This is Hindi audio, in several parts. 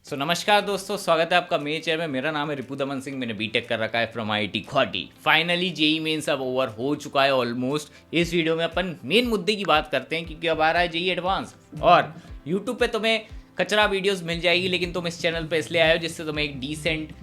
नमस्कार दोस्तों, स्वागत है आपका मेरे चैनल में। मेरा नाम है रिपु दमन सिंह। मैंने बीटेक कर रखा है from IIT Guwahati. Finally JEE Mains अब ओवर हो चुका है ऑलमोस्ट। इस वीडियो में अपन मेन मुद्दे की बात करते हैं क्योंकि अब आ रहा है जेई एडवांस और यूट्यूब पे तुम्हें कचरा वीडियोस मिल जाएगी, लेकिन तुम इस चैनल पे इसलिए आए हो जिससे तुम्हें एक डिसेंट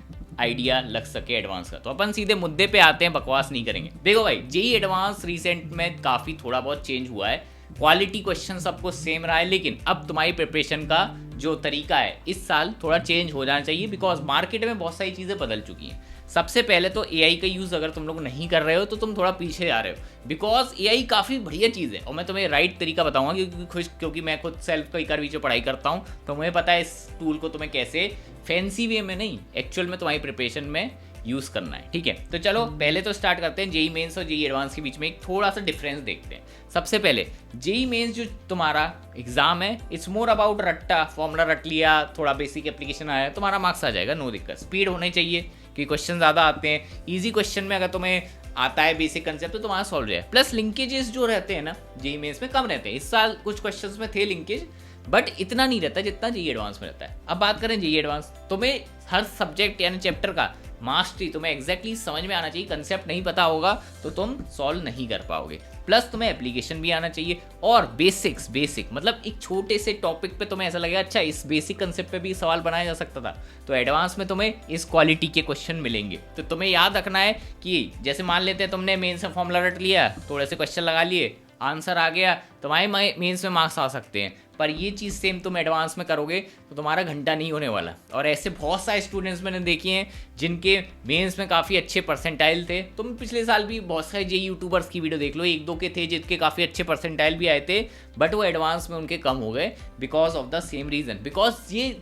आइडिया लग सके एडवांस का। तो अपन सीधे मुद्दे पे आते हैं, बकवास नहीं करेंगे। देखो भाई, जेई एडवांस रिसेंट में काफ़ी थोड़ा बहुत चेंज हुआ है। क्वालिटी क्वेश्चन सबको सेम रहा है, लेकिन अब तुम्हारी प्रिपरेशन का जो तरीका है इस साल थोड़ा चेंज हो जाना चाहिए, बिकॉज मार्केट में बहुत सारी चीज़ें बदल चुकी हैं। सबसे पहले तो एआई का यूज़ अगर तुम लोग नहीं कर रहे हो तो तुम थोड़ा पीछे जा रहे हो, बिकॉज एआई काफ़ी बढ़िया चीज़ है और मैं तुम्हें राइट तरीका बताऊंगा क्योंकि मैं खुद सेल्फ कई बीच में पढ़ाई करता हूँ, तो मुझे पता है इस टूल को तुम्हें कैसे फैंसी वे में नहीं, एक्चुअल में तुम्हारी प्रिपरेशन में यूज़ करना है। ठीक है, तो चलो पहले तो स्टार्ट करते हैं। जेई मेंस और जेई एडवांस के बीच में एक थोड़ा सा डिफरेंस देखते हैं। सबसे पहले जेई मेंस जो तुम्हारा एग्जाम है, इट्स मोर अबाउट रट्टा, फॉर्मूला रट लिया, थोड़ा बेसिक एप्लीकेशन आया, तुम्हारा मार्क्स आ जाएगा, नो दिक्कत। स्पीड होनी चाहिए कि क्वेश्चन ज़्यादा आते हैं। ईजी क्वेश्चन में अगर तुम्हें आता है बेसिक कंसेप्ट तो तुम्हारा सॉल्व जाए। प्लस लिंकेजेस जो रहते हैं ना जेई मेंस में कम रहते हैं। इस साल कुछ क्वेश्चंस में थे लिंकेज, बट इतना नहीं रहता जितना जेई एडवांस में रहता है। अब बात करें जेई एडवांस, तुम्हें हर सब्जेक्ट यानी चैप्टर का मास्टरी तुम्हें एग्जैक्टली समझ में आना चाहिए। कंसेप्ट नहीं पता होगा तो तुम सॉल्व नहीं कर पाओगे। प्लस तुम्हें एप्लीकेशन भी आना चाहिए और बेसिक मतलब एक छोटे से टॉपिक पे तुम्हें ऐसा लगेगा अच्छा इस बेसिक कंसेप्ट पे भी सवाल बनाया जा सकता था, तो एडवांस में तुम्हें इस क्वालिटी के क्वेश्चन मिलेंगे। तो तुम्हें याद रखना है कि जैसे मान लेते हैं तुमने मेन से फॉर्मूला रट लिया, थोड़े से क्वेश्चन लगा लिए, आंसर आ गया, तुम्हारे मेंस में मार्क्स आ सकते हैं। पर ये चीज़ सेम तुम एडवांस में करोगे तो तुम्हारा घंटा नहीं होने वाला। और ऐसे बहुत सारे स्टूडेंट्स मैंने देखे हैं जिनके मेंस में काफ़ी अच्छे परसेंटाइल थे। तुम पिछले साल भी बहुत सारे जेई यूट्यूबर्स की वीडियो देख लो, एक दो के थे जिनके काफ़ी अच्छे परसेंटाइल भी आए थे, बट वो एडवांस में उनके कम हो गए because of the same reason. Because ये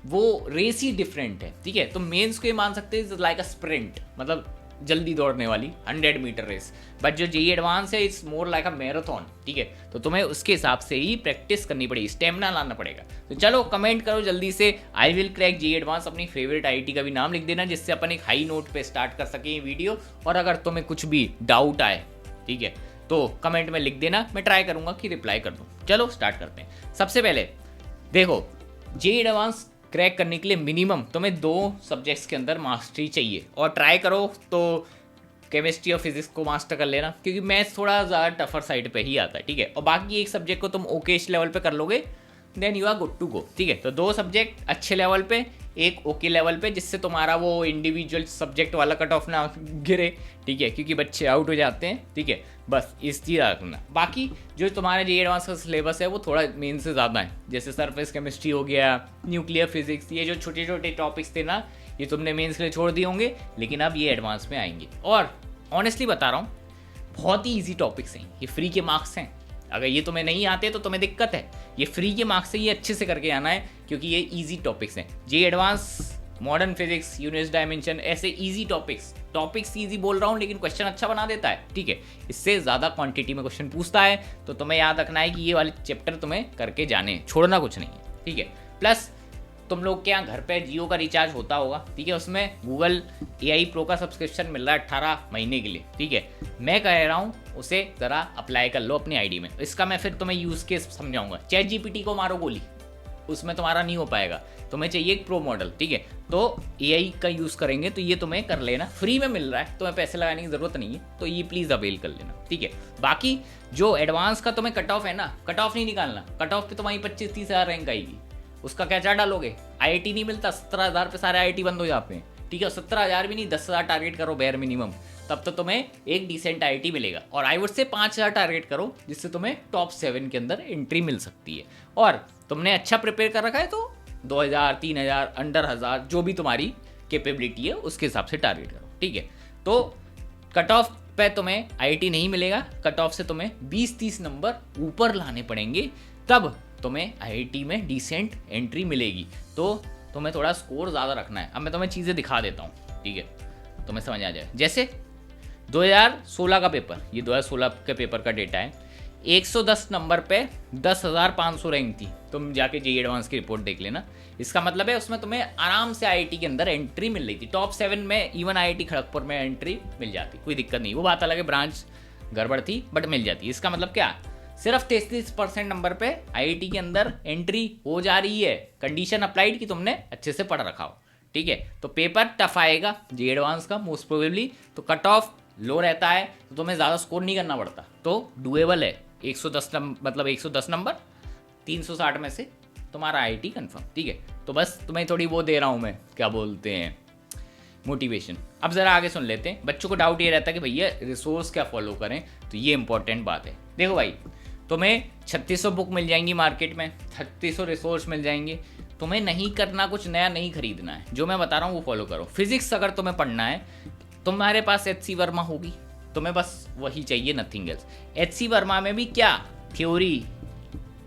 वो रेस ही डिफरेंट है। ठीक है, तो मेंस को ये मान सकते हैं लाइक अ स्प्रिंट, मतलब जल्दी दौड़ने वाली 100 मीटर रेस, बट जो जेई एडवांस है it's more like a marathon. ठीक है, तो तुम्हें उसके हिसाब से ही प्रैक्टिस करनी पड़ेगी, स्टेमिना लाना पड़ेगा। तो चलो कमेंट करो जल्दी से, I will crack JEE Advance. अपनी फेवरेट आईआईटी का भी नाम लिख देना जिससे अपन एक हाई नोट पे स्टार्ट कर सकें ये वीडियो। और अगर तुम्हें कुछ भी डाउट आए, ठीक है, तो कमेंट में लिख देना, मैं ट्राई करूंगा कि रिप्लाई कर दूँ। चलो स्टार्ट करते हैं। सबसे पहले देखो, जेई एडवांस क्रैक करने के लिए मिनिमम तुम्हें 2 सब्जेक्ट्स के अंदर मास्टरी चाहिए, और ट्राई करो तो केमिस्ट्री और फिजिक्स को मास्टर कर लेना, क्योंकि मैथ्स थोड़ा ज़्यादा टफर साइड पे ही आता है। ठीक है, और बाकी एक सब्जेक्ट को तुम ओकेश लेवल पे कर लोगे, then you are good to go. ठीक है, तो 2 सब्जेक्ट अच्छे लेवल पे, एक ओके लेवल पे, जिससे तुम्हारा वो इंडिविजुअल सब्जेक्ट वाला कट ऑफ ना गिरे। ठीक है, क्योंकि बच्चे आउट हो जाते हैं। ठीक है, बस इस चीज़ रखना। बाकी जो तुम्हारा जेई एडवांस का सिलेबस है वो थोड़ा मेन से ज़्यादा है, जैसे सरफेस केमिस्ट्री हो गया, न्यूक्लियर फिजिक्स, ये जो छोटे छोटे टॉपिक्स थे ना, ये तुमने मेंस के लिए छोड़ दिए होंगे, लेकिन अब ये एडवांस में आएंगे। और ऑनेस्टली बता रहा हूँ, बहुत ही ईजी टॉपिक्स हैं, ये फ्री के मार्क्स हैं। अगर ये तुम्हें नहीं आते तो तुम्हें दिक्कत है, ये फ्री के मार्क्स से ये अच्छे से करके आना है, क्योंकि ये इजी टॉपिक्स हैं। JEE Advance, modern physics, universe dimension, ऐसे इजी टॉपिक्स इजी बोल रहा हूँ, लेकिन क्वेश्चन अच्छा बना देता है। ठीक है, इससे ज़्यादा क्वांटिटी में क्वेश्चन पूछता है, तो तुम्हें याद रखना है कि ये वाले चैप्टर तुम्हें करके जाने हैं, छोड़ना कुछ नहीं है। ठीक है, प्लस तुम लोग के यहाँ घर पे जियो का रिचार्ज होता होगा। ठीक है, उसमें गूगल एआई प्रो का सब्सक्रिप्शन मिल रहा है 18 महीने के लिए। ठीक है, मैं कह रहा हूँ उसे ज़रा अप्लाई कर लो अपनी आईडी में। इसका मैं फिर तुम्हें यूज़ केस समझाऊंगा। चैट जीपीटी को मारो गोली, उसमें तुम्हारा नहीं हो पाएगा, तुम्हें चाहिए एक प्रो मॉडल। ठीक है, तो एआई का यूज़ करेंगे तो ये तुम्हें कर लेना, फ्री में मिल रहा है, तुम्हें पैसे लगाने की ज़रूरत नहीं है, तो ये प्लीज़ अवेल कर लेना। ठीक है, बाकी जो एडवांस का तुम्हें कट ऑफ है ना, कट ऑफ नहीं निकालना, कट ऑफ पे तुम्हारी 25-30 हज़ार रैंक आएगी। उसका क्या चार्ज डालोगे? आईआईटी नहीं मिलता, 17,000 पे सारे आईआईटी बंद हो जाते हैं। ठीक है, 17,000 भी नहीं, 10,000 टारगेट करो बेयर मिनिमम, तब तो तुम्हें एक डिसेंट आईआईटी मिलेगा। और आई वुड से 5,000 टारगेट करो, जिससे तुम्हें टॉप 7 के अंदर एंट्री मिल सकती है। और तुमने अच्छा प्रिपेयर कर रखा है तो 2,000, 3,000, अंडर 1,000, जो भी तुम्हारी कैपेबिलिटी है उसके हिसाब से टारगेट करो। ठीक है, तो कट ऑफ पे तुम्हें आईआईटी नहीं मिलेगा, कट ऑफ से तुम्हें 20-30 नंबर ऊपर लाने पड़ेंगे, तब तुम्हें आईआईटी में डिसेंट एंट्री मिलेगी। तो तुम्हें थोड़ा स्कोर ज़्यादा रखना है। अब मैं तुम्हें चीज़ें दिखा देता हूँ, ठीक है, तुम्हें समझ आ जाए। जैसे 2016 का पेपर, ये 2016 के पेपर का डेटा है, 110 नंबर पे 10,500 रैंक थी। तुम जाके जेई एडवांस की रिपोर्ट देख लेना। इसका मतलब है उसमें तुम्हें आराम से आईआईटी के अंदर एंट्री मिल रही थी। टॉप 7 में इवन आईआईटी खड़गपुर में एंट्री मिल जाती, कोई दिक्कत नहीं। वो बात अलग है, ब्रांच गड़बड़ थी बट मिल जाती। इसका मतलब क्या, सिर्फ 33% नंबर पे आईआईटी के अंदर एंट्री हो जा रही है, कंडीशन अप्लाइड की तुमने अच्छे से पढ़ रखा हो, ठीक है। तो पेपर टफ आएगा जे एडवांस का मोस्ट प्रोबेबली, तो कट ऑफ लो रहता है, तो तुम्हें ज़्यादा स्कोर नहीं करना पड़ता, तो डुएबल है। 110 मतलब 110 नंबर 360 में से तुम्हारा आईआईटी कंफर्म, ठीक है। तो बस तुम्हें थोड़ी वो दे रहा हूँ मैं, क्या बोलते हैं, मोटिवेशन। अब ज़रा आगे सुन लेते हैं। बच्चों को डाउट ये रहता है कि भैया रिसोर्स क्या फॉलो करें, तो ये इंपॉर्टेंट बात है। देखो भाई, तुम्हें 3600 बुक मिल जाएंगी मार्केट में, 3600 रिसोर्स मिल जाएंगे, तुम्हें नहीं करना, कुछ नया नहीं खरीदना है, जो मैं बता रहा हूँ वो फॉलो करो। फिजिक्स अगर तुम्हें पढ़ना है, तुम्हारे पास एच सी वर्मा होगी, तुम्हें बस वही चाहिए, nothing else. H C Verma में भी क्या, थ्योरी,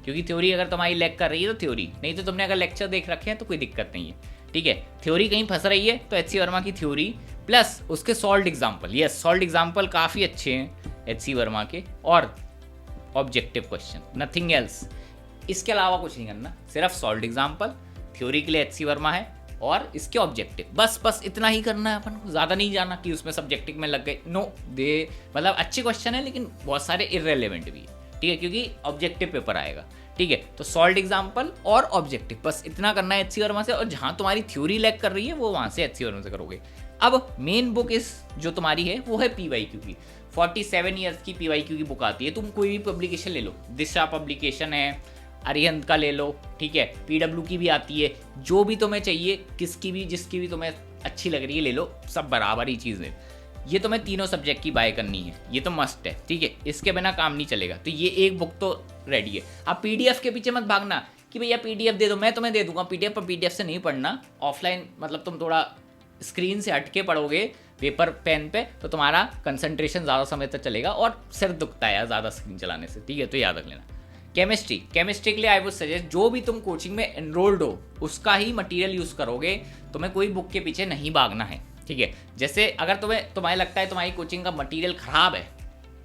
क्योंकि थ्योरी अगर तुम्हारी लैग कर रही है तो थ्योरी, नहीं तो तुमने अगर लेक्चर देख रखे हैं तो कोई दिक्कत नहीं है, ठीक है। थ्योरी कहीं फंस रही है तो एच सी वर्मा की थ्योरी प्लस उसके solved example, yes solved example काफ़ी अच्छे हैं एच सी वर्मा के, और ऑब्जेक्टिव क्वेश्चन, नथिंग एल्स। इसके अलावा कुछ नहीं करना, सिर्फ सॉल्व्ड एग्जाम्पल, थ्योरी के लिए एच सी वर्मा है और इसके ऑब्जेक्टिव, बस इतना ही करना है अपन को, ज़्यादा नहीं जाना कि उसमें सब्जेक्टिव में लग गए, नो दे, मतलब अच्छे क्वेश्चन है लेकिन बहुत सारे इररेलेवेंट भी है, ठीक है, क्योंकि ऑब्जेक्टिव पेपर आएगा, ठीक है। तो सॉल्व्ड एग्जाम्पल और ऑब्जेक्टिव, बस इतना करना है एच सी वर्मा से, और जहाँ तुम्हारी थ्योरी लैग कर रही है वो वहाँ से एच सी वर्मा से करोगे। अब मेन बुक इस जो तुम्हारी है वो है PYQ की, 47 ईयर्स की PYQ की बुक आती है। तुम कोई भी पब्लिकेशन ले लो, दिशा पब्लिकेशन है, अरिहंत का ले लो, ठीक है, PW की भी आती है, जो भी तुम्हें चाहिए, किसकी भी जिसकी भी तुम्हें अच्छी लग रही है ले लो, सब बराबर ही चीज़ है। ये तुम्हें तीनों सब्जेक्ट की बाय करनी है, ये तो मस्ट है, ठीक है, इसके बिना काम नहीं चलेगा। तो ये एक बुक तो रेडी है। अब PDF के पीछे मत भागना कि भैया PDF दे दो, मैं तुम्हें दे दूंगा PDF, पर PDF से नहीं पढ़ना, ऑफलाइन मतलब तुम थोड़ा स्क्रीन से हट के पढ़ोगे पेपर पेन पे, तो तुम्हारा कंसंट्रेशन ज़्यादा समय तक चलेगा, और सिर दुखता है यार ज़्यादा स्क्रीन चलाने से, ठीक है, तो याद रख लेना। केमिस्ट्री के लिए आई वुड सजेस्ट, जो भी तुम कोचिंग में एनरोल्ड हो उसका ही मटेरियल यूज़ करोगे, तुम्हें कोई बुक के पीछे नहीं भागना है, ठीक है। जैसे अगर तुम्हें लगता है तुम्हारी कोचिंग का मटेरियल ख़राब है,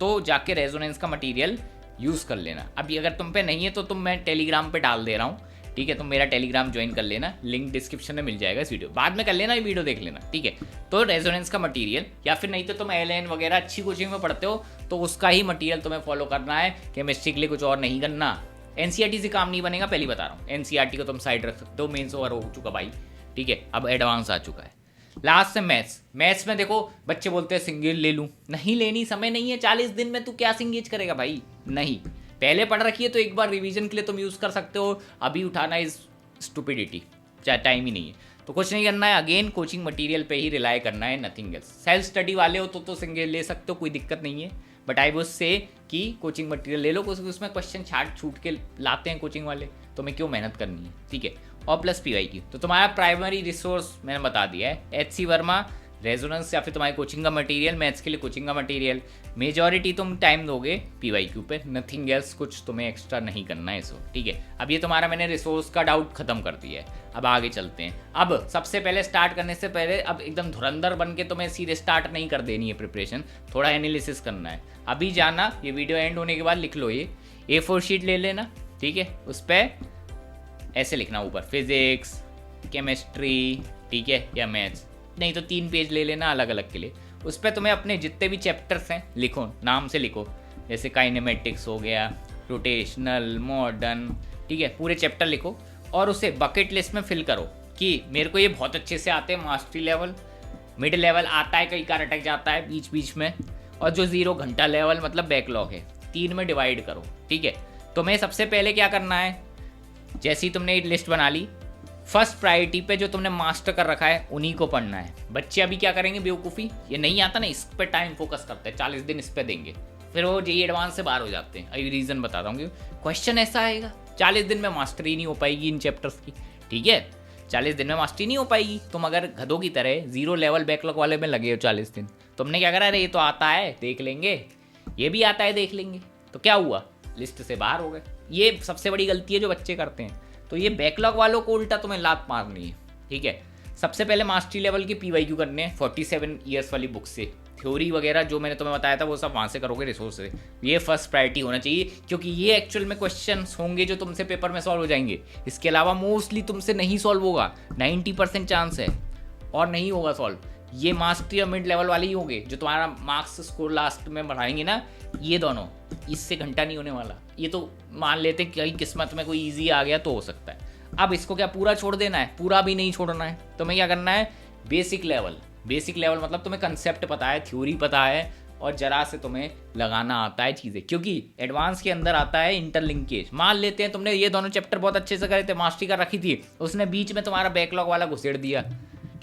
तो जाके रेजोनेंस का मटेरियल यूज़ कर लेना। अभी अगर तुम पे नहीं है तो मैं टेलीग्राम पे डाल दे रहा हूँ, ठीक है, तुम मेरा टेलीग्राम ज्वाइन कर लेना, लिंक डिस्क्रिप्शन में मिल जाएगा इस वीडियो, बाद में कर लेना, ये वीडियो देख लेना, ठीक है। तो रेजोनेंस का मटेरियल, या फिर नहीं तो तुम LN वगैरह अच्छी कोचिंग में पढ़ते हो तो उसका ही मटेरियल तुम्हें फॉलो करना है, केमिस्ट्री के लिए कुछ और नहीं करना। NCERT से काम नहीं बनेगा, पहले बता रहा हूँ, NCERT को तुम साइड रख सकते हो, मेंस ओवर हो चुका भाई, ठीक है, अब एडवांस आ चुका है। लास्ट से मैथ्स में देखो बच्चे बोलते हैं सिंगल ले लूँ, नहीं लेनी, समय नहीं है, 40 दिन में तू क्या सिंगेज करेगा भाई, नहीं, पहले पढ़ रखी है तो एक बार रिवीजन के लिए तुम यूज़ कर सकते हो, अभी उठाना इज स्टुपिडिटी, चाहे टाइम ही नहीं है, तो कुछ नहीं करना है, अगेन कोचिंग मटेरियल पे ही रिलाई करना है, नथिंग एल्स। सेल्फ स्टडी वाले हो तो सिंगल ले सकते हो, कोई दिक्कत नहीं है, बट आई वुड से कि कोचिंग मटेरियल ले लो, उसमें क्वेश्चन छूट के लाते हैं कोचिंग वाले, तो मैं क्यों मेहनत करनी है, ठीक है। और प्लस PYQ, तो तुम्हारा प्राइमरी रिसोर्स मैंने बता दिया है, HC वर्मा, रेजोनेंस या फिर तुम्हारी कोचिंग का मटेरियल, मैथ्स के लिए कोचिंग का मटेरियल, मेजॉरिटी तुम टाइम दोगे PYQ पे, नथिंग एल्स, कुछ तुम्हें एक्स्ट्रा नहीं करना है इसको, ठीक है। अब ये तुम्हारा मैंने रिसोर्स का डाउट खत्म कर दिया है, अब आगे चलते हैं। अब सबसे पहले स्टार्ट करने से पहले अब एकदम धुरंधर बन के तुम्हें सीधे स्टार्ट नहीं कर देनी है प्रिपरेशन, थोड़ा एनालिसिस करना है। अभी जाना, ये वीडियो एंड होने के बाद लिख लो, ये A4 शीट ले लेना, ठीक है, उस पर ऐसे लिखना ऊपर फिजिक्स, केमिस्ट्री, ठीक है, या मैथ्स, नहीं तो 3 पेज ले लेना अलग अलग के लिए, उस पर तुम्हें अपने जितने भी चैप्टर्स हैं लिखो, नाम से लिखो, जैसे काइनेमेटिक्स हो गया, रोटेशनल, मॉडर्न, ठीक है, पूरे चैप्टर लिखो, और उसे बकेट लिस्ट में फिल करो कि मेरे को ये बहुत अच्छे से आते हैं, मास्टरी लेवल, मिड लेवल आता है, कई कार अटक जाता है बीच बीच में, और जो 0 घंटा लेवल मतलब बैकलॉग है, 3 में डिवाइड करो, ठीक है। तुम्हें सबसे पहले क्या करना है, जैसे ही तुमने लिस्ट बना ली, फर्स्ट प्रायोरिटी पे जो तुमने मास्टर कर रखा है उन्हीं को पढ़ना है। बच्चे अभी क्या करेंगे बेवकूफ़ी, ये नहीं आता ना, इस पे टाइम फोकस करते हैं, 40 दिन इस पे देंगे, फिर वो JEE एडवांस से बाहर हो जाते हैं। अभी रीज़न बताता हूँ, क्वेश्चन ऐसा आएगा 40 दिन में मास्टरी नहीं हो पाएगी इन चैप्टर्स की, ठीक है, 40 दिन में मास्टरी नहीं हो पाएगी। तुम अगर गधों की तरह 0 लेवल बैकलॉग वाले में लगे हो 40 दिन, तुमने क्या करा, अरे ये तो आता है देख लेंगे, ये भी आता है देख लेंगे, तो क्या हुआ, लिस्ट से बाहर हो गए। ये सबसे बड़ी गलती है जो बच्चे करते हैं, तो ये बैकलॉग वालों को उल्टा तुम्हें लात मारनी है, ठीक है। सबसे पहले मास्टरी लेवल के PYQ करने हैं 47 ईयर्स वाली बुक से, थ्योरी वगैरह जो मैंने तुम्हें बताया था वो सब वहाँ से करोगे, रिसोर्स से, ये फर्स्ट प्रायोरिटी होना चाहिए, क्योंकि ये एक्चुअल में क्वेश्चंस होंगे जो तुमसे पेपर में सॉल्व हो जाएंगे। इसके अलावा मोस्टली तुमसे नहीं सॉल्व होगा, 90% चांस है, और नहीं होगा सॉल्व। ये मास्टरी और मिड लेवल वाले ही होंगे जो तुम्हारा मार्क्स स्कोर लास्ट में बढ़ाएंगे ना, ये दोनों इससे घंटा नहीं होने वाला। ये तो मान लेते हैं कहीं किस्मत में कोई ईजी आ गया तो हो सकता है। अब इसको क्या पूरा छोड़ देना है? पूरा भी नहीं छोड़ना है। तुम्हें क्या करना है? बेसिक लेवल मतलब तुम्हें कंसेप्ट पता है, थ्योरी पता है और जरा से तुम्हें लगाना आता है चीज़ें, क्योंकि एडवांस के अंदर आता है इंटरलिंकेज। मान लेते हैं तुमने ये दोनों चैप्टर बहुत अच्छे से करे थे, मास्टरी कर रखी थी, उसने बीच में तुम्हारा बैकलॉग वाला घुसेड़ दिया,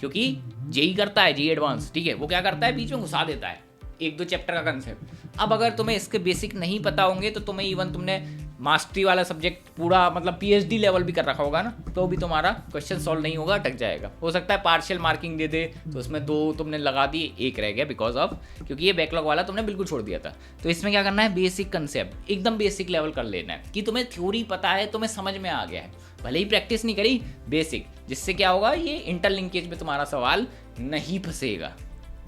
क्योंकि जेई करता है, जेई एडवांस, ठीक है, वो क्या करता है बीच में घुसा देता है एक दो चैप्टर का कंसेप्ट। अब अगर तुम्हें इसके बेसिक नहीं पता होंगे तो तुम्हें इवन तुमने मास्टरी वाला सब्जेक्ट पूरा मतलब पीएचडी लेवल भी कर रखा होगा ना, तो भी तुम्हारा क्वेश्चन सॉल्व नहीं होगा, अटक जाएगा। हो सकता है पार्शियल मार्किंग दे दे, तो उसमें 2 तुमने लगा दिए, 1 रह गया बिकॉज ऑफ क्योंकि ये बैकलॉग वाला तुमने बिल्कुल छोड़ दिया था। तो इसमें क्या करना है? बेसिक कंसेप्ट एकदम बेसिक लेवल कर लेना है कि तुम्हें थ्योरी पता है, तुम्हें समझ में आ गया है, भले ही प्रैक्टिस नहीं करी, बेसिक, जिससे क्या होगा, ये इंटरलिंकेज में तुम्हारा सवाल नहीं फंसेगा।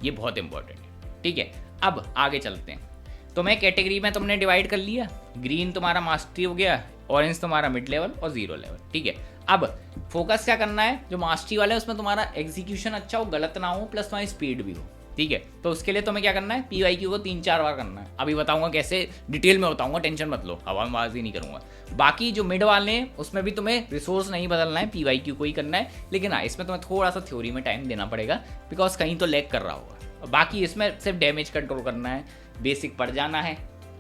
ये बहुत इंपॉर्टेंट है, ठीक है। अब आगे चलते हैं। तुम्हें कैटेगरी में तुमने डिवाइड कर लिया, ग्रीन तुम्हारा मास्टरी हो गया, ऑरेंज तुम्हारा मिड लेवल और 0 लेवल, ठीक है। अब फोकस क्या करना है? जो मास्टरी वाला है उसमें तुम्हारा एग्जीक्यूशन अच्छा हो, गलत ना हो, प्लस तुम्हारी स्पीड भी हो, ठीक है। तो उसके लिए तुम्हें क्या करना है? पीवाईक्यू को 3-4 बार करना है। अभी बताऊंगा कैसे, डिटेल में बताऊंगा, टेंशन मत लो, हवाबाजी नहीं करूंगा। बाकी जो मिड वाले हैं उसमें भी तुम्हें रिसोर्स नहीं बदलना है, पीवाईक्यू को ही करना है, लेकिन हाँ इसमें तुम्हें थोड़ा सा थ्योरी में टाइम देना पड़ेगा बिकॉज कहीं तो लैग कर रहा होगा। बाकी इसमें सिर्फ डैमेज कंट्रोल करना है, बेसिक पढ़ जाना है,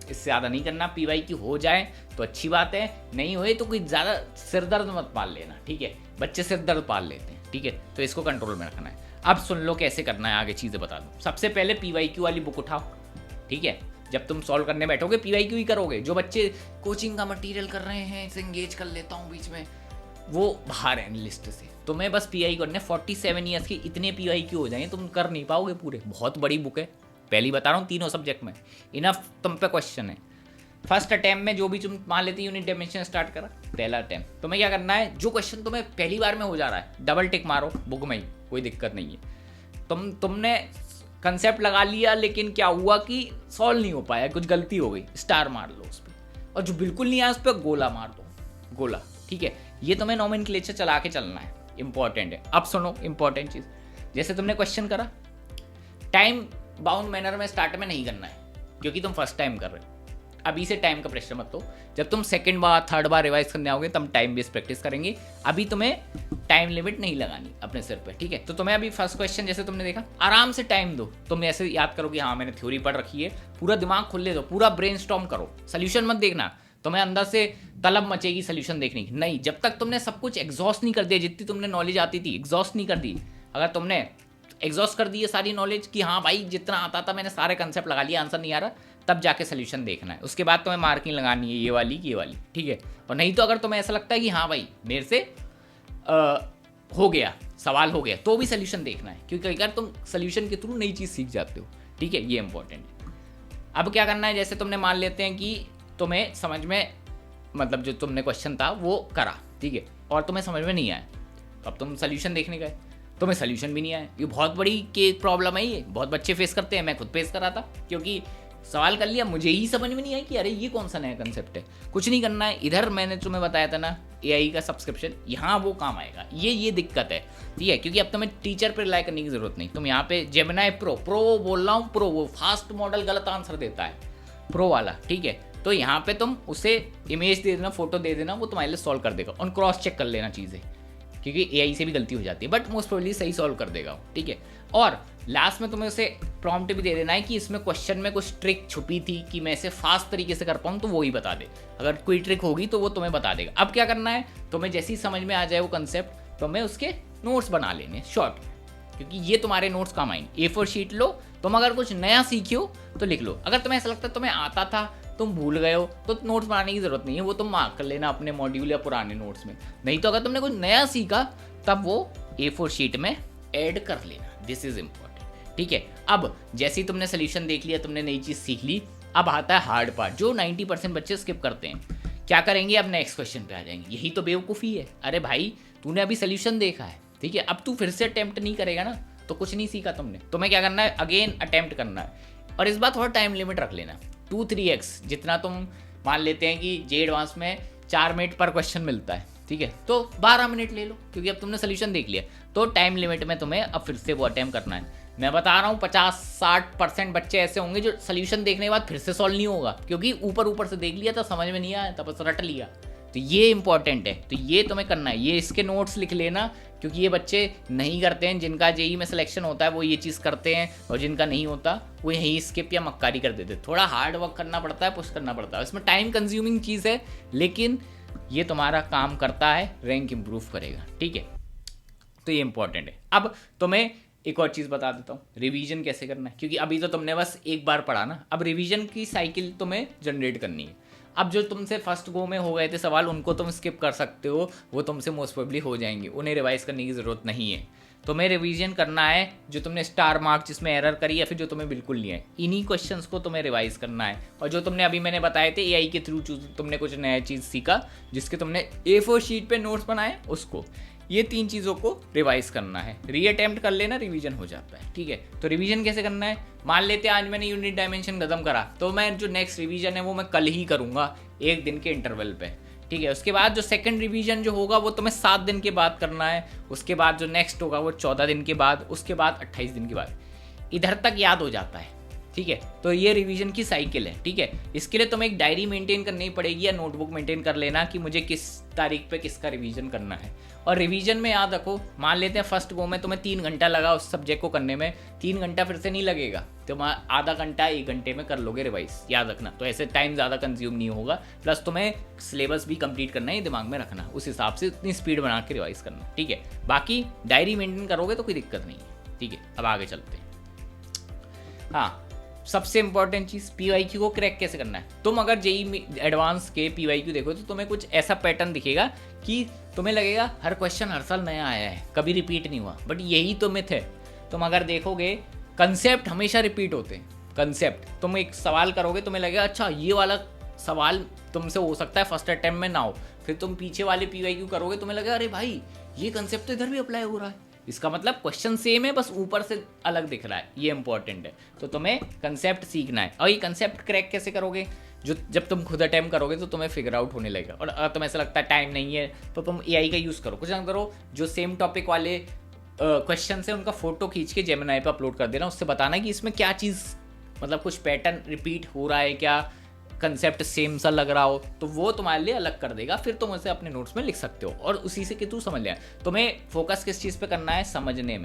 इससे ज़्यादा नहीं करना। पीवाईक्यू हो जाए तो अच्छी बात है, नहीं होए तो कोई ज़्यादा सिरदर्द मत पाल लेना, ठीक है। बच्चे सिरदर्द पाल लेते हैं, ठीक है, तो इसको कंट्रोल में रखना है। अब सुन लो कैसे करना है, आगे चीज़ें बता दूँ। सबसे पहले पीवाईक्यू वाली बुक उठाओ, ठीक है। जब तुम सॉल्व करने बैठोगे पीवाईक्यू ही करोगे। जो बच्चे कोचिंग का मटीरियल कर रहे हैं, इसे इंगेज कर लेता हूँ बीच में, वो बाहर है लिस्ट से। तुम्हें बस पीआई करने 47 ईयर्स की इतने पीवाईक्यू हो जाएंगे, तुम कर नहीं पाओगे पूरे। बहुत बड़ी बुक है, पहली बता रहा हूँ, तीनों सब्जेक्ट में इनफ तुम पे क्वेश्चन है। फर्स्ट अटैम्प्ट में जो भी तुम मान लेते यूनिट डायमेंशन स्टार्ट करा, पहला अटैम्प्ट तुम्हें क्या करना है? जो क्वेश्चन तुम्हें पहली बार में हो जा रहा है डबल टिक मारो बुक में ही, कोई दिक्कत नहीं है। तुमने कंसेप्ट लगा लिया, लेकिन क्या हुआ कि सॉल्व नहीं हो पाया, कुछ गलती हो गई, स्टार मार लो उस पर, और जो बिल्कुल नहीं आया उस पर गोला मार दो, गोला, ठीक है। ये तुम्हें नोमेनक्लेचर चला के चलना है, इंपॉर्टेंट है। अब सुनो इंपॉर्टेंट चीज़, जैसे तुमने क्वेश्चन करा, टाइम बाउंड मैनर में स्टार्ट में नहीं करना है, क्योंकि तुम फर्स्ट टाइम कर रहे हो। अभी से टाइम का प्रेशर मत लो, जब तुम सेकंड बार थर्ड बार रिवाइज करने आओगे तब टाइम बेस्ड प्रैक्टिस करेंगे। अभी तुम्हें टाइम लिमिट नहीं लगानी अपने सिर पे, ठीक है। तो तुम्हें अभी फर्स्ट क्वेश्चन जैसे तुमने देखा, आराम से टाइम दो, तुम ऐसे याद करो कि हाँ मैंने थ्योरी पढ़ रखी है, पूरा दिमाग खुले दो, पूरा ब्रेनस्टॉर्म करो, सोल्यूशन मत देखना। तुम्हें अंदर से तलब मचेगी सोल्यूशन देखने की, नहीं, जब तक तुमने सब कुछ एग्जॉस्ट नहीं कर दिया, जितनी तुमने नॉलेज आती थी एग्जॉस्ट नहीं कर दी। अगर तुमने एग्जॉस्ट कर दी है सारी नॉलेज कि हाँ भाई जितना आता था मैंने सारे कंसेप्ट लगा लिया, आंसर नहीं आ रहा, तब जाके सोल्यूशन देखना है। उसके बाद तुम्हें मार्किंग लगानी है, ये वाली की ये वाली, ठीक है। और नहीं तो अगर तुम्हें ऐसा लगता है कि हाँ भाई मेरे से हो गया, सवाल हो गया, तो भी सोल्यूशन देखना है, क्योंकि अगर तुम सोल्यूशन के थ्रू नई चीज़ सीख जाते हो, ठीक है, ये इंपॉर्टेंट है। अब क्या करना है, जैसे तुमने मान लेते हैं कि तुम्हें समझ में, मतलब जो तुमने क्वेश्चन था वो करा, ठीक है, और तुम्हें समझ में नहीं आया, तो अब तुम सोल्यूशन देखने गए, तुम्हें सोल्यूशन भी नहीं आया। ये बहुत बड़ी के प्रॉब्लम है, ये बहुत बच्चे फेस करते हैं, मैं खुद फेस कर रहा था, क्योंकि सवाल कर लिया, मुझे ही समझ में नहीं आया कि अरे ये कौन सा नया कंसेप्ट है। कुछ नहीं करना है, इधर मैंने तुम्हें बताया था ना एआई का सब्सक्रिप्शन, यहाँ वो काम आएगा। ये दिक्कत है, ठीक है, क्योंकि अब तुम्हें टीचर पर रिलाई करने की जरूरत नहीं। तुम यहाँ पे जेमिनाई प्रो बोल रहा हूँ, प्रो, वो फास्ट मॉडल गलत आंसर देता है, प्रो वाला, ठीक है। तो यहाँ पे तुम उसे इमेज दे देना, फोटो दे देना, वो तुम्हारे लिए सॉल्व कर देगा, और क्रॉस चेक कर लेना चीज़ें, क्योंकि एआई से भी गलती हो जाती है, बट मोस्ट प्रोबेबली सही सॉल्व कर देगा, ठीक है। और लास्ट में तुम्हें उसे प्रॉम्प्ट भी दे देना है कि इसमें क्वेश्चन में कुछ ट्रिक छुपी थी कि मैं इसे फास्ट तरीके से कर पाऊँ, तो वो ही बता दे। अगर कोई ट्रिक होगी तो वो तुम्हें बता देगा। अब क्या करना है, तुम्हें जैसे ही समझ में आ जाए वो कंसेप्ट, तुम्हें उसके नोट्स बना लेने शॉर्ट, क्योंकि ये तुम्हारे नोट्स काम आएंगे। A4 शीट लो, तुम अगर कुछ नया सीखे हो तो लिख लो। अगर तुम्हें ऐसा लगता है तुम्हें आता था, तुम भूल गए हो, तो नोट्स बनाने की जरूरत नहीं है, वो तुम मार्क कर लेना अपने मॉड्यूल या पुराने नोट्स में। नहीं तो अगर तुमने कुछ नया सीखा तब वो A4 शीट में ऐड कर लेना, दिस इज इम्पॉर्टेंट, ठीक है। अब जैसे ही तुमने सोल्यूशन देख लिया, तुमने नई चीज़ सीख ली, अब आता है हार्ड पार्ट, जो 90% बच्चे स्किप करते हैं। क्या करेंगे, अब नेक्स्ट क्वेश्चन पे आ जाएंगे। यही तो बेवकूफ़ी है। अरे भाई तूने अभी सोल्यूशन देखा है, ठीक है, अब तू फिर से अटेम्प्ट नहीं करेगा ना, तो कुछ नहीं सीखा तुमने। तुम्हें क्या करना है, अगेन अटेम्प्ट करना है, और इस बार थोड़ा टाइम लिमिट रख लेना, 2-3x, जितना तुम मान लेते हैं कि जे एडवांस में 4 मिनट पर क्वेश्चन मिलता है, ठीक है, तो 12 मिनट ले लो, क्योंकि अब तुमने सोल्यूशन देख लिया, तो टाइम लिमिट में तुम्हें अब फिर से वो अटेम्प्ट करना है। मैं बता रहा हूँ 50-60% बच्चे ऐसे होंगे जो सोल्यूशन देखने के बाद फिर से सॉल्व नहीं होगा, क्योंकि ऊपर ऊपर से देख लिया था, समझ में नहीं आया था, बस रट लिया। तो ये इंपॉर्टेंट है, तो ये तुम्हें करना है, ये इसके नोट्स लिख लेना, क्योंकि ये बच्चे नहीं करते हैं। जिनका जेई में सिलेक्शन होता है वो ये चीज़ करते हैं, और जिनका नहीं होता वो यहीं स्किप या मक्कारी कर देते। थोड़ा हार्ड वर्क करना पड़ता है, पुश करना पड़ता है, इसमें टाइम कंज्यूमिंग चीज़ है, लेकिन ये तुम्हारा काम करता है, रैंक इंप्रूव करेगा, ठीक है। तो ये इंपॉर्टेंट है। अब तुम्हें एक और चीज़ बता देता हूँ, रिवीजन कैसे करना है, क्योंकि अभी तो तुमने बस एक बार पढ़ा ना, अब रिवीजन की साइकिल तुम्हें जनरेट करनी है। अब जो तुमसे फर्स्ट गो में हो गए थे सवाल, उनको तुम स्किप कर सकते हो, वो तुमसे मोस्ट प्रोबेबली हो जाएंगे, उन्हें रिवाइज करने की ज़रूरत नहीं है। तुम्हें रिवीजन करना है जो तुमने स्टार मार्क जिसमें एरर करी, या फिर जो तुम्हें बिल्कुल नहीं है, इन्हीं क्वेश्चंस को तुम्हें रिवाइज करना है। और जो तुमने अभी मैंने बताए थे एआई के थ्रू तुमने कुछ नया चीज़ सीखा, जिसके तुमने A4 शीट पे नोट्स बनाए, उसको, ये 3 चीज़ों को रिवाइज करना है। रीअटेम्प्ट कर लेना, रिवीजन हो जाता है, ठीक है। तो रिवीजन कैसे करना है, मान लेते हैं आज मैंने यूनिट डायमेंशन खत्म करा, तो मैं जो नेक्स्ट रिवीजन है वो मैं कल ही करूँगा, 1 दिन के इंटरवल पे, ठीक है। उसके बाद जो सेकंड रिवीजन जो होगा वो तुम्हें 7 दिन के बाद करना है, उसके बाद जो नेक्स्ट होगा वो 14 दिन के बाद, उसके बाद 28 दिन के बाद। इधर तक याद हो जाता है, ठीक है। तो ये रिवीजन की साइकिल है, ठीक है। इसके लिए तुम्हें एक डायरी मेंटेन करनी पड़ेगी या नोटबुक मेंटेन कर लेना कि मुझे किस तारीख पे किसका रिवीजन करना है। और रिवीजन में याद रखो, मान लेते हैं फर्स्ट गो में तुम्हें 3 घंटा लगा उस सब्जेक्ट को करने में, 3 घंटा फिर से नहीं लगेगा, तुम आधा घंटा 1 घंटे में कर लोगे रिवाइज, याद रखना। तो ऐसे टाइम ज़्यादा कंज्यूम नहीं होगा, प्लस तुम्हें सिलेबस भी कंप्लीट करना है, दिमाग में रखना, उस हिसाब से उतनी स्पीड बना के रिवाइज करना, ठीक है। बाकी डायरी मेंटेन करोगे तो कोई दिक्कत नहीं है, ठीक है। अब आगे चलते हैं। हाँ, सबसे इंपॉर्टेंट चीज़ पीवाईक्यू को क्रैक कैसे करना है। तुम अगर जेई एडवांस के पीवाईक्यू देखो तो तुम्हें कुछ ऐसा पैटर्न दिखेगा कि तुम्हें लगेगा हर क्वेश्चन हर साल नया आया है, कभी रिपीट नहीं हुआ, बट यही तो मिथ है। तुम अगर देखोगे कंसेप्ट हमेशा रिपीट होते हैं। कंसेप्ट, तुम एक सवाल करोगे तुम्हें लगेगा अच्छा ये वाला सवाल तुमसे हो सकता है फर्स्ट अटेम्प्ट में ना हो, फिर तुम पीछे वाले पीवाईक्यू करोगे तुम्हें लगेगा अरे भाई ये कंसेप्ट तो इधर भी अप्लाई हो रहा है, इसका मतलब क्वेश्चन सेम है बस ऊपर से अलग दिख रहा है, ये इंपॉर्टेंट है। तो तुम्हें कंसेप्ट सीखना है। और ये कंसेप्ट क्रैक कैसे करोगे, जो जब तुम खुद अटेम्प्ट करोगे तो तुम्हें फिगर आउट होने लगेगा। और अगर तुम्हें ऐसा लगता है टाइम नहीं है तो तुम एआई का यूज़ करो, कुछ ना करो, जो सेम टॉपिक वाले क्वेश्चन है उनका फोटो खींच के जेमिनी पे अपलोड कर देना, उससे बताना कि इसमें क्या चीज़, मतलब कुछ पैटर्न रिपीट हो रहा है क्या, कंसेप्ट सेम सा लग रहा हो, तो वो तुम्हारे लिए अलग कर देगा, फिर तुम उसे अपने नोट्स में लिख सकते हो और उसी से कि तू समझ लिया। तुम्हें फोकस किस चीज़ पे करना है, समझने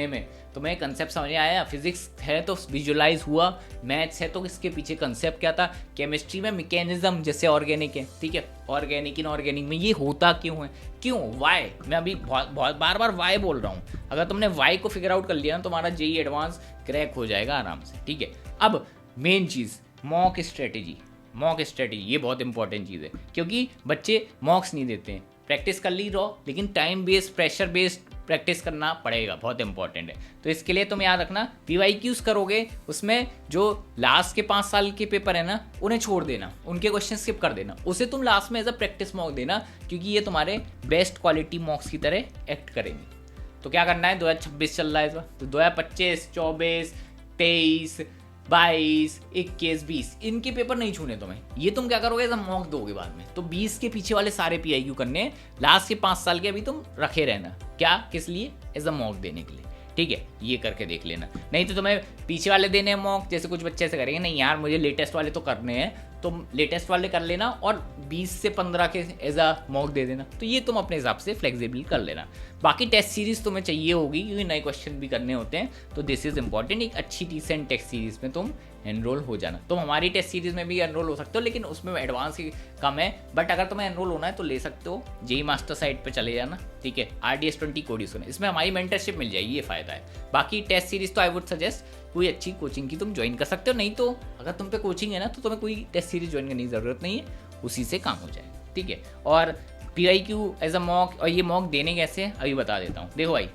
में। तुम्हें कंसेप्ट समझ में आया, फिजिक्स है तो विजुलाइज हुआ, मैथ्स है तो इसके पीछे कंसेप्ट क्या था, केमिस्ट्री में मैकेनिज्म जैसे ऑर्गेनिक है, ठीक है, ऑर्गेनिक इनऑर्गेनिक में ये होता क्यों है, क्यों, वाई, मैं अभी बहुत बार वाई बोल रहा हूँ। अगर तुमने वाई को फिगर आउट कर लिया ना तुम्हारा जेई एडवांस क्रैक हो जाएगा आराम से, ठीक है। अब मेन चीज़ मॉक स्ट्रेटेजी, ये बहुत इंपॉर्टेंट चीज़ है, क्योंकि बच्चे मॉक्स नहीं देते हैं, प्रैक्टिस कर ली रहो, लेकिन time based pressure based practice करना पड़ेगा, बहुत इंपॉर्टेंट है। तो इसके लिए तुम याद रखना पीवाईक्यूज करोगे, उसमें जो लास्ट के 5 साल के पेपर है ना उन्हें छोड़ देना, उनके क्वेश्चन स्किप कर देना, उसे तुम लास्ट में एज अ प्रैक्टिस मॉक देना, क्योंकि ये तुम्हारे बेस्ट क्वालिटी मॉक्स की तरह एक्ट करेंगे। तो क्या करना है, 2026 चल रहा है इस बार, तो 2025, 24, 23, 22, 21, 20 इनके पेपर नहीं छूने तुम्हें। ये तुम क्या करोगे, जब मॉक दोगे बाद में, तो 20 के पीछे वाले सारे पीआईक्यू करने, लास्ट के 5 साल के अभी तुम रखे रहना, क्या, किस लिए, एज अ मॉक देने के लिए, ठीक है। ये करके देख लेना, नहीं तो तुम्हें पीछे वाले देने हैं मॉक, जैसे कुछ बच्चे ऐसे करेंगे, नहीं यार मुझे लेटेस्ट वाले तो करने हैं, तुम लेटेस्ट वाले कर लेना और 20 से 15 के एज अ मॉक दे देना। तो ये तुम अपने हिसाब से फ्लेक्सिबल कर लेना। बाकी टेस्ट सीरीज तुम्हें चाहिए होगी, क्योंकि नए क्वेश्चन भी करने होते हैं, तो दिस इज इंपॉर्टेंट। एक अच्छी डिसेंट टेस्ट सीरीज में तुम एनरोल हो जाना। तुम हमारी टेस्ट सीरीज में भी एनरोल हो सकते हो, लेकिन उसमें एडवांस ही कम है, बट अगर तुम्हें एनरोल होना है तो ले सकते हो, जेई मास्टर साइट पे चले जाना, ठीक है, RDS20 कोड यूज़ करना, इसमें हमारी मेंटरशिप मिल जाएगी, ये फ़ायदा है। बाकी टेस्ट सीरीज तो आई वुड सजेस्ट कोई अच्छी कोचिंग की तुम ज्वाइन कर सकते हो, नहीं तो अगर तुम पे कोचिंग है ना तो तुम्हें कोई टेस्ट सीरीज ज्वाइन करने की ज़रूरत नहीं है, उसी से काम हो जाएगा, ठीक है। और पीआईक्यू एज अ मॉक, और ये मॉक देने कैसे अभी बता देता हूँ। देखो भाई,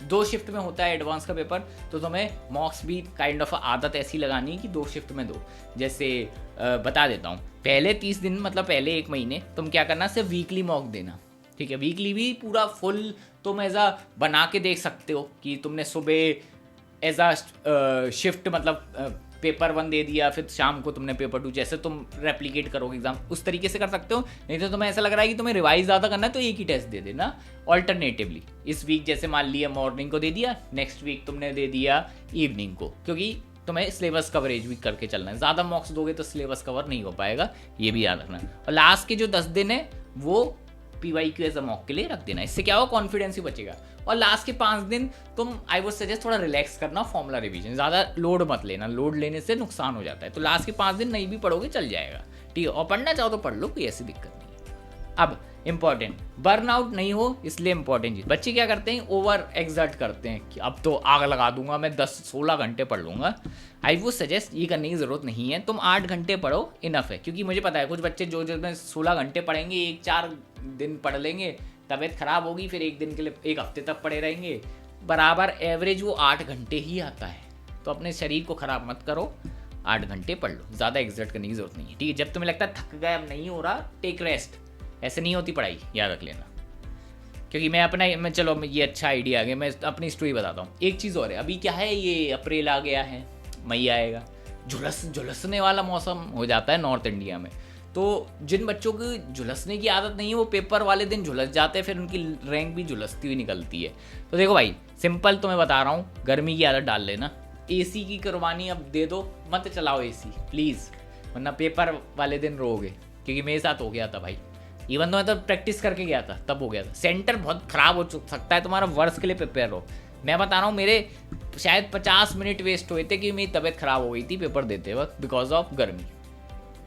2 शिफ्ट में होता है एडवांस का पेपर, तो तुम्हें मॉक्स भी काइंड ऑफ आदत ऐसी लगानी है कि 2 शिफ्ट में दो। जैसे बता देता हूँ, पहले 30 दिन मतलब पहले 1 महीने तुम क्या करना, सिर्फ वीकली मॉक देना, ठीक है। वीकली भी पूरा फुल तुम एज अ बना के देख सकते हो कि तुमने सुबह एज अ शिफ्ट मतलब पेपर 1 दे दिया, फिर शाम को तुमने पेपर 2, जैसे तुम रेप्लिकेट करोगे एग्जाम उस तरीके से कर सकते हो। नहीं तो तुम्हें ऐसा लग रहा है कि तुम्हें रिवाइज ज़्यादा करना है तो एक ही टेस्ट दे देना ऑल्टरनेटिवली। इस वीक जैसे मान लिया मॉर्निंग को दे दिया, नेक्स्ट वीक तुमने दे दिया इवनिंग को, क्योंकि तुम्हें सिलेबस कवरेज भी करके चलना है। ज़्यादा मॉक्स दोगे तो सिलेबस कवर नहीं हो पाएगा, ये भी याद रखना। और लास्ट के जो 10 दिन है वो PYQ एज अ मॉक के लिए रख देना, इससे क्या होगा, कॉन्फिडेंस ही बचेगा। और लास्ट के 5 दिन तुम आई वुड सजेस्ट थोड़ा रिलैक्स करना, फॉर्मूला रिवीजन, ज़्यादा लोड मत लेना, लोड लेने से नुकसान हो जाता है। तो लास्ट के 5 दिन नहीं भी पढ़ोगे चल जाएगा, ठीक है। और पढ़ना चाहो तो पढ़ लो, कोई ऐसी दिक्कत नहीं है। अब इंपॉर्टेंट, बर्नआउट नहीं हो, इसलिए इंपॉर्टेंट चीज, बच्चे क्या करते हैं, ओवर एक्सर्ट करते हैं कि अब तो आग लगा दूंगा मैं, 10-16 घंटे पढ़ लूंगा। आई वुड सजेस्ट ये करने की जरूरत नहीं है, तुम 8 घंटे पढ़ो इनफ है। क्योंकि मुझे पता है कुछ बच्चे जो 16 घंटे पढ़ेंगे, 1-4 दिन पढ़ लेंगे, तबीयत खराब होगी, फिर एक दिन के लिए 1 हफ्ते तक पढ़े रहेंगे, बराबर एवरेज वो 8 घंटे ही आता है। तो अपने शरीर को खराब मत करो, 8 घंटे पढ़ लो, ज़्यादा एक्सर्ट करने की जरूरत नहीं है, ठीक है। जब तुम्हें लगता है थक गया, अब नहीं हो रहा, टेक रेस्ट। ऐसे नहीं होती पढ़ाई, याद रख लेना। क्योंकि मैं चलो ये अच्छा आइडिया आ गया, मैं अपनी स्टोरी बताता हूँ। एक चीज़ और है, अभी क्या है, ये अप्रैल आ गया है, मई आएगा, झुलसने वाला मौसम हो जाता है नॉर्थ इंडिया में। तो जिन बच्चों की झुलसने की आदत नहीं है वो पेपर वाले दिन झुलस जाते हैं, फिर उनकी रैंक भी झुलसती हुई निकलती है। तो देखो भाई, सिंपल तुम्हें बता रहा हूँ, गर्मी की आदत डाल लेना, AC की कुर्बानी अब दे दो, मत चलाओ AC प्लीज़, वरना पेपर वाले दिन रोओगे। क्योंकि मेरे साथ हो गया था भाई, इवन तो मैं तो प्रैक्टिस करके गया था, तब हो गया था। सेंटर बहुत खराब हो सकता है तुम्हारा, वर्ष के लिए प्रिपेयर हो। मैं बता रहा हूँ, मेरे शायद 50 मिनट वेस्ट हुए थे कि मेरी तबीयत खराब हो गई थी पेपर देते वक्त, बिकॉज ऑफ गर्मी।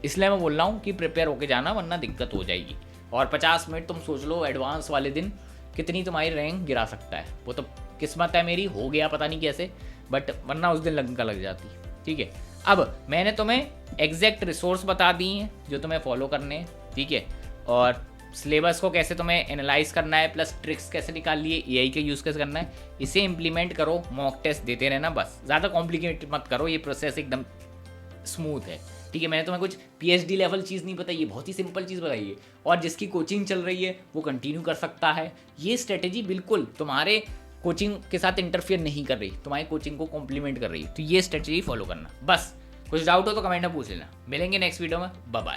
इसलिए मैं बोल रहा हूँ कि प्रिपेयर होके जाना, वरना दिक्कत हो जाएगी। और 50 मिनट तुम सोच लो एडवांस वाले दिन कितनी तुम्हारी रैंक गिरा सकता है। वो तो किस्मत है मेरी, हो गया पता नहीं कैसे, बट वरना उस दिन लग जाती, ठीक है। अब मैंने तुम्हें एग्जैक्ट रिसोर्स बता दी हैं जो तुम्हें फॉलो करने हैं, ठीक है। और सिलेबस को कैसे तुम्हें एनालाइज करना है, प्लस ट्रिक्स कैसे निकाल लिए, AI का यूज़ कैसे करना है, इसे इम्प्लीमेंट करो, मॉक टेस्ट देते रहना बस, ज़्यादा कॉम्प्लिकेटेड मत करो, ये प्रोसेस एकदम स्मूथ है, ठीक है। मैंने तुम्हें कुछ PhD लेवल चीज़ नहीं बताई है, बहुत ही सिंपल चीज़ बताई है। और जिसकी कोचिंग चल रही है वो कंटिन्यू कर सकता है। ये स्ट्रेटेजी बिल्कुल तुम्हारे कोचिंग के साथ इंटरफेयर नहीं कर रही, तुम्हारी कोचिंग को कॉम्प्लीमेंट कर रही है। तो ये स्ट्रेटेजी फॉलो करना बस। कुछ डाउट हो तो कमेंट में पूछ लेना। मिलेंगे नेक्स्ट वीडियो में, बाय बाय।